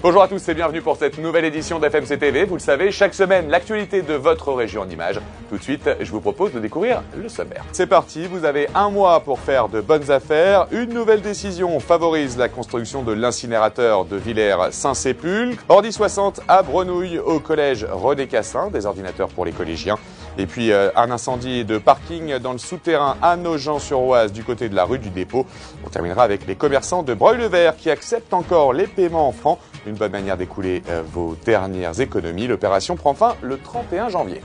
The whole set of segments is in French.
Bonjour à tous et bienvenue pour cette nouvelle édition d'FMC TV. Vous le savez, chaque semaine, l'actualité de votre région en images. Tout de suite, je vous propose de découvrir le sommaire. C'est parti, vous avez un mois pour faire de bonnes affaires. Une nouvelle décision favorise la construction de l'incinérateur de Villers-Saint-Sépulcre. Ordi 60 à Brenouille au collège René Cassin, des ordinateurs pour les collégiens. Et puis un incendie de parking dans le souterrain à Nogent-sur-Oise du côté de la rue du Dépôt. On terminera avec les commerçants de Breuil-le-Vert qui acceptent encore les paiements en francs. Une bonne manière d'écouler vos dernières économies. L'opération prend fin le 31 janvier.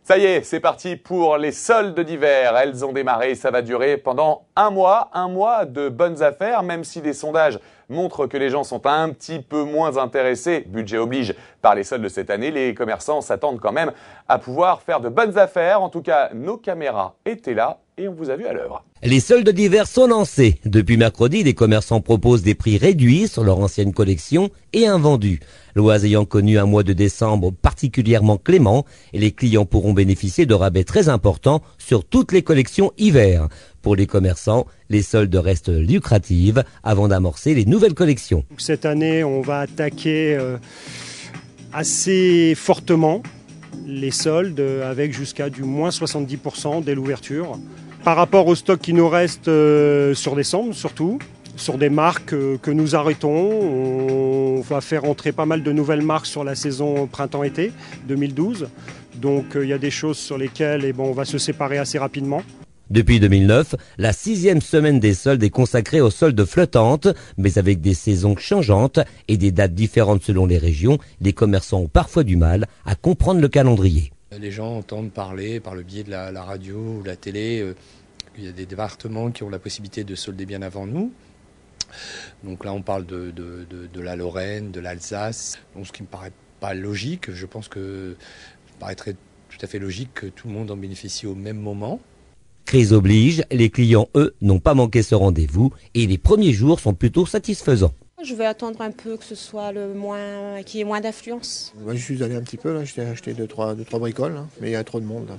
Ça y est, c'est parti pour les soldes d'hiver. Elles ont démarré, ça va durer pendant un mois de bonnes affaires, même si des sondages montrent que les gens sont un petit peu moins intéressés, budget oblige, par les soldes de cette année. Les commerçants s'attendent quand même à pouvoir faire de bonnes affaires. En tout cas, nos caméras étaient là et on vous a vu à l'œuvre. Les soldes d'hiver sont lancés. Depuis mercredi, les commerçants proposent des prix réduits sur leur ancienne collection et invendus. L'Oise ayant connu un mois de décembre particulièrement clément, et les clients pourront bénéficier de rabais très importants sur toutes les collections hiver. Pour les commerçants, les soldes restent lucratives avant d'amorcer les nouvelles collections. Cette année, on va attaquer assez fortement les soldes avec jusqu'à du moins 70% dès l'ouverture. Par rapport au stock qui nous reste sur décembre surtout, sur des marques que nous arrêtons, on va faire entrer pas mal de nouvelles marques sur la saison printemps-été 2012. Donc il y a des choses sur lesquelles on va se séparer assez rapidement. Depuis 2009, la 6e semaine des soldes est consacrée aux soldes flottantes, mais avec des saisons changeantes et des dates différentes selon les régions, les commerçants ont parfois du mal à comprendre le calendrier. Les gens entendent parler par le biais de la radio ou de la télé. Il y a des départements qui ont la possibilité de solder bien avant nous. Donc là, on parle de la Lorraine, de l'Alsace. Donc, ce qui me paraît pas logique. Je pense que ça paraîtrait tout à fait logique que tout le monde en bénéficie au même moment. Crise oblige, les clients, eux, n'ont pas manqué ce rendez-vous et les premiers jours sont plutôt satisfaisants. Je vais attendre un peu que ce soit qu'il y ait moins d'affluence. Moi, je suis allé un petit peu, là, j'ai acheté deux, trois bricoles, là, mais il y a trop de monde. Là.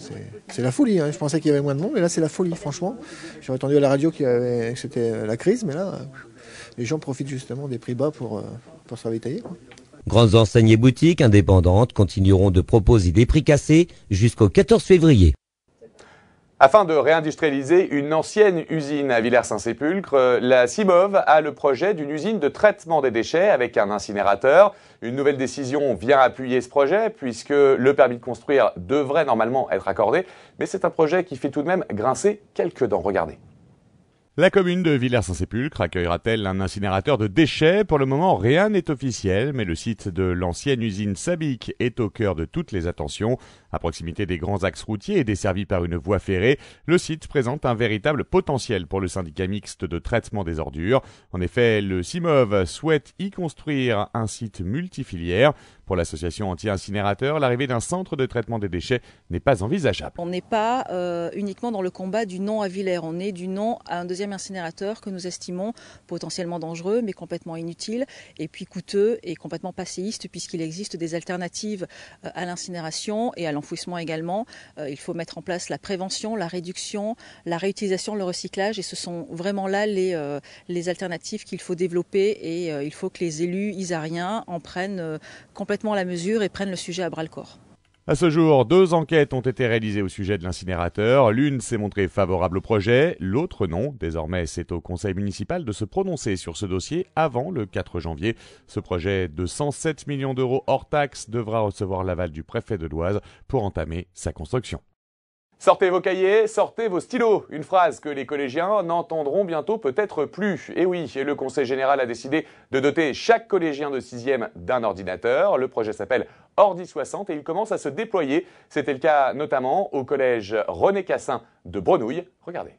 C'est la folie, hein. Je pensais qu'il y avait moins de monde, mais là c'est la folie, franchement. J'ai entendu à la radio que c'était la crise, mais là, les gens profitent justement des prix bas pour se ravitailler, quoi. Grandes enseignes et boutiques indépendantes continueront de proposer des prix cassés jusqu'au 14 février. Afin de réindustrialiser une ancienne usine à Villers-Saint-Sépulcre, la CIMOV a le projet d'une usine de traitement des déchets avec un incinérateur. Une nouvelle décision vient appuyer ce projet puisque le permis de construire devrait normalement être accordé. Mais c'est un projet qui fait tout de même grincer quelques dents. Regardez. La commune de Villers-Saint-Sépulcre accueillera-t-elle un incinérateur de déchets? Pour le moment, rien n'est officiel, mais le site de l'ancienne usine Sabic est au cœur de toutes les attentions. À proximité des grands axes routiers et desservi par une voie ferrée, le site présente un véritable potentiel pour le syndicat mixte de traitement des ordures. En effet, le CIMOV souhaite y construire un site multifilière. Pour l'association anti-incinérateur, l'arrivée d'un centre de traitement des déchets n'est pas envisageable. On n'est pas uniquement dans le combat du non à Villers, on est du non à un deuxième incinérateur que nous estimons potentiellement dangereux, mais complètement inutile, et puis coûteux et complètement passéiste, puisqu'il existe des alternatives à l'incinération et à l'enfouissement également. Il faut mettre en place la prévention, la réduction, la réutilisation, le recyclage, et ce sont vraiment là les alternatives qu'il faut développer, et il faut que les élus isariens en prennent complètement la mesure et prennent le sujet à bras-le-corps. À ce jour, 2 enquêtes ont été réalisées au sujet de l'incinérateur. L'une s'est montrée favorable au projet, l'autre non. Désormais, c'est au conseil municipal de se prononcer sur ce dossier avant le 4 janvier. Ce projet de 107 millions d'euros hors taxe devra recevoir l'aval du préfet de l'Oise pour entamer sa construction. Sortez vos cahiers, sortez vos stylos. Une phrase que les collégiens n'entendront bientôt peut-être plus. Et oui, le Conseil général a décidé de doter chaque collégien de 6e d'un ordinateur. Le projet s'appelle Ordi 60 et il commence à se déployer. C'était le cas notamment au collège René Cassin de Brenouille. Regardez.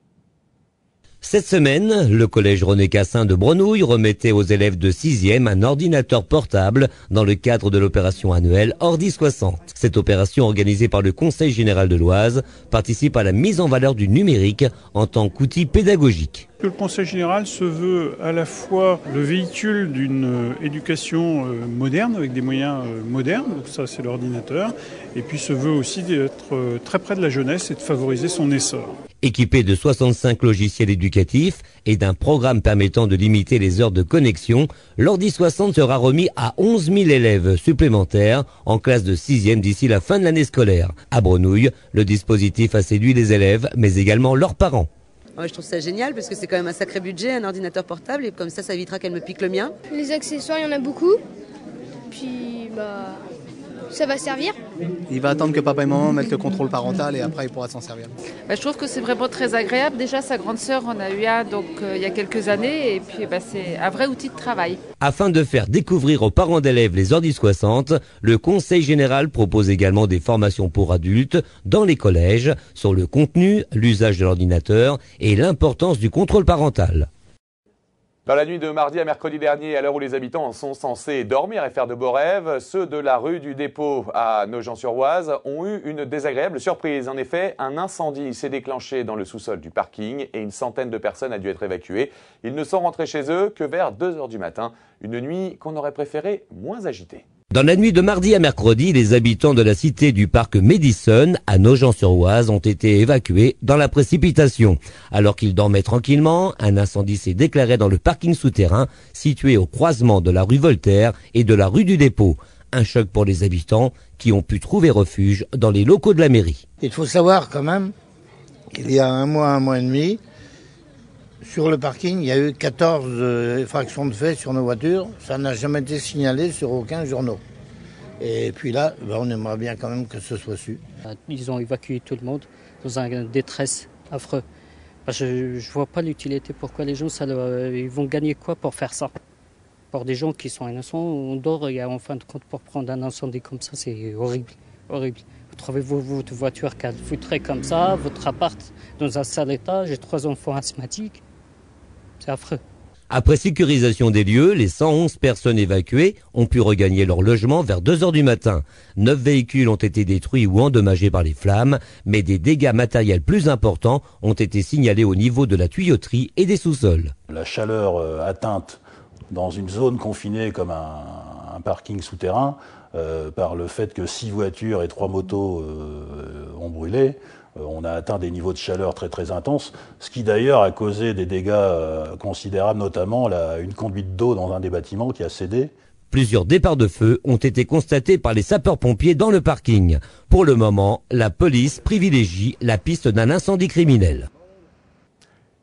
Cette semaine, le collège René Cassin de Brenouille remettait aux élèves de 6e un ordinateur portable dans le cadre de l'opération annuelle Ordi 60. Cette opération organisée par le Conseil général de l'Oise participe à la mise en valeur du numérique en tant qu'outil pédagogique. Le Conseil général se veut à la fois le véhicule d'une éducation moderne, avec des moyens modernes, donc ça c'est l'ordinateur, et puis se veut aussi d'être très près de la jeunesse et de favoriser son essor. Équipé de 65 logiciels éducatifs et d'un programme permettant de limiter les heures de connexion, l'Ordi 60 sera remis à 11 000 élèves supplémentaires en classe de 6e d'ici la fin de l'année scolaire. À Brenouille, le dispositif a séduit les élèves, mais également leurs parents. Ouais, je trouve ça génial parce que c'est quand même un sacré budget, un ordinateur portable, et comme ça évitera qu'elle me pique le mien. Les accessoires, il y en a beaucoup. Puis, ça va servir. Il va attendre que papa et maman mettent le contrôle parental et après il pourra s'en servir. Je trouve que c'est vraiment très agréable. Déjà, sa grande sœur en a eu un il y a quelques années et puis c'est un vrai outil de travail. Afin de faire découvrir aux parents d'élèves les Ordi 60, le Conseil général propose également des formations pour adultes dans les collèges sur le contenu, l'usage de l'ordinateur et l'importance du contrôle parental. Dans la nuit de mardi à mercredi dernier, à l'heure où les habitants sont censés dormir et faire de beaux rêves, ceux de la rue du Dépôt à Nogent-sur-Oise ont eu une désagréable surprise. En effet, un incendie s'est déclenché dans le sous-sol du parking et une centaine de personnes a dû être évacuées. Ils ne sont rentrés chez eux que vers 2 h du matin, une nuit qu'on aurait préféré moins agitée. Dans la nuit de mardi à mercredi, les habitants de la cité du parc Madison à Nogent-sur-Oise ont été évacués dans la précipitation. Alors qu'ils dormaient tranquillement, un incendie s'est déclaré dans le parking souterrain situé au croisement de la rue Voltaire et de la rue du Dépôt. Un choc pour les habitants qui ont pu trouver refuge dans les locaux de la mairie. Il faut savoir quand même qu'il y a un mois et demi, sur le parking, il y a eu 14 effractions de fait sur nos voitures. Ça n'a jamais été signalé sur aucun journal. Et puis là, on aimerait bien quand même que ce soit su. Ils ont évacué tout le monde dans une détresse affreuse. Je ne vois pas l'utilité. Pourquoi les gens, ils vont gagner quoi pour faire ça? Pour des gens qui sont innocents, on dort et en fin de compte, pour prendre un incendie comme ça, c'est horrible. Horrible. Vous trouvez votre voiture calfeutrée comme ça, votre appart dans un sale état, j'ai 3 enfants asthmatiques. C'est affreux. Après sécurisation des lieux, les 111 personnes évacuées ont pu regagner leur logement vers 2 h du matin. 9 véhicules ont été détruits ou endommagés par les flammes, mais des dégâts matériels plus importants ont été signalés au niveau de la tuyauterie et des sous-sols. La chaleur atteinte dans une zone confinée comme un parking souterrain, par le fait que 6 voitures et 3 motos ont brûlé, on a atteint des niveaux de chaleur très très intenses, ce qui d'ailleurs a causé des dégâts considérables, notamment une conduite d'eau dans un des bâtiments qui a cédé. Plusieurs départs de feu ont été constatés par les sapeurs-pompiers dans le parking. Pour le moment, la police privilégie la piste d'un incendie criminel.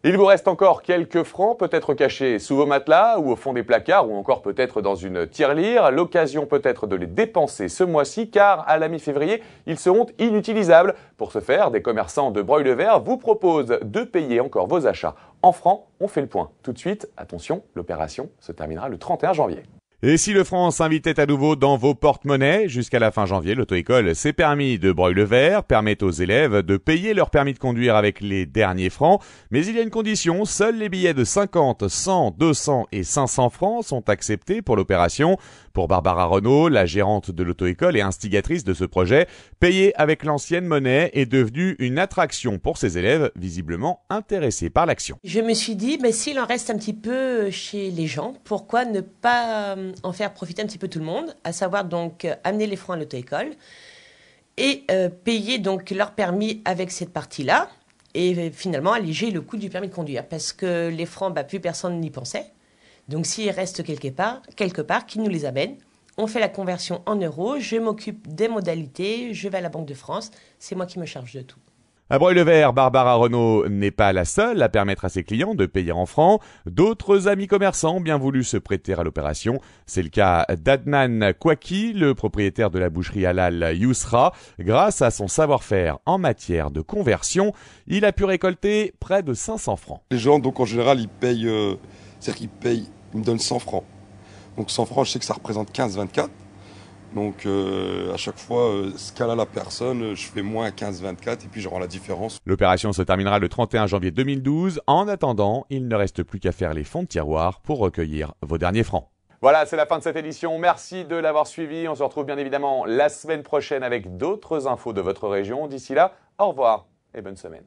Il vous reste encore quelques francs, peut-être cachés sous vos matelas ou au fond des placards ou encore peut-être dans une tirelire. L'occasion peut-être de les dépenser ce mois-ci car à la mi-février, ils seront inutilisables. Pour ce faire, des commerçants de Broglie-le-Vert vous proposent de payer encore vos achats en francs. On fait le point. Tout de suite, attention, l'opération se terminera le 31 janvier. Et si le franc s'invitait à nouveau dans vos porte-monnaies, jusqu'à la fin janvier, l'auto-école C'est permis de Broglie-le-Vert permet aux élèves de payer leur permis de conduire avec les derniers francs. Mais il y a une condition, seuls les billets de 50, 100, 200 et 500 francs sont acceptés pour l'opération. Pour Barbara Renaud, la gérante de l'auto-école et instigatrice de ce projet, payer avec l'ancienne monnaie est devenu une attraction pour ses élèves visiblement intéressés par l'action. Je me suis dit, s'il en reste un petit peu chez les gens, pourquoi ne pas en faire profiter un petit peu tout le monde, à savoir donc amener les francs à l'auto-école et payer donc leur permis avec cette partie-là et finalement alléger le coût du permis de conduire parce que les francs, plus personne n'y pensait. Donc s'il reste quelque part, qu'ils nous les amènent, on fait la conversion en euros, je m'occupe des modalités, je vais à la Banque de France, c'est moi qui me charge de tout. À Broglie-le-Vert, Barbara Renaud n'est pas la seule à permettre à ses clients de payer en francs. D'autres amis commerçants ont bien voulu se prêter à l'opération. C'est le cas d'Adnan Kouaki, le propriétaire de la boucherie halal Yousra. Grâce à son savoir-faire en matière de conversion, il a pu récolter près de 500 francs. Les gens, donc en général, ils payent, ils me donnent 100 francs. Donc 100 francs, je sais que ça représente 15,24. Donc à chaque fois, ce qu'a la personne, je fais moins à 15,24 et puis je rends la différence. L'opération se terminera le 31 janvier 2012. En attendant, il ne reste plus qu'à faire les fonds de tiroir pour recueillir vos derniers francs. Voilà, c'est la fin de cette édition. Merci de l'avoir suivi. On se retrouve bien évidemment la semaine prochaine avec d'autres infos de votre région. D'ici là, au revoir et bonne semaine.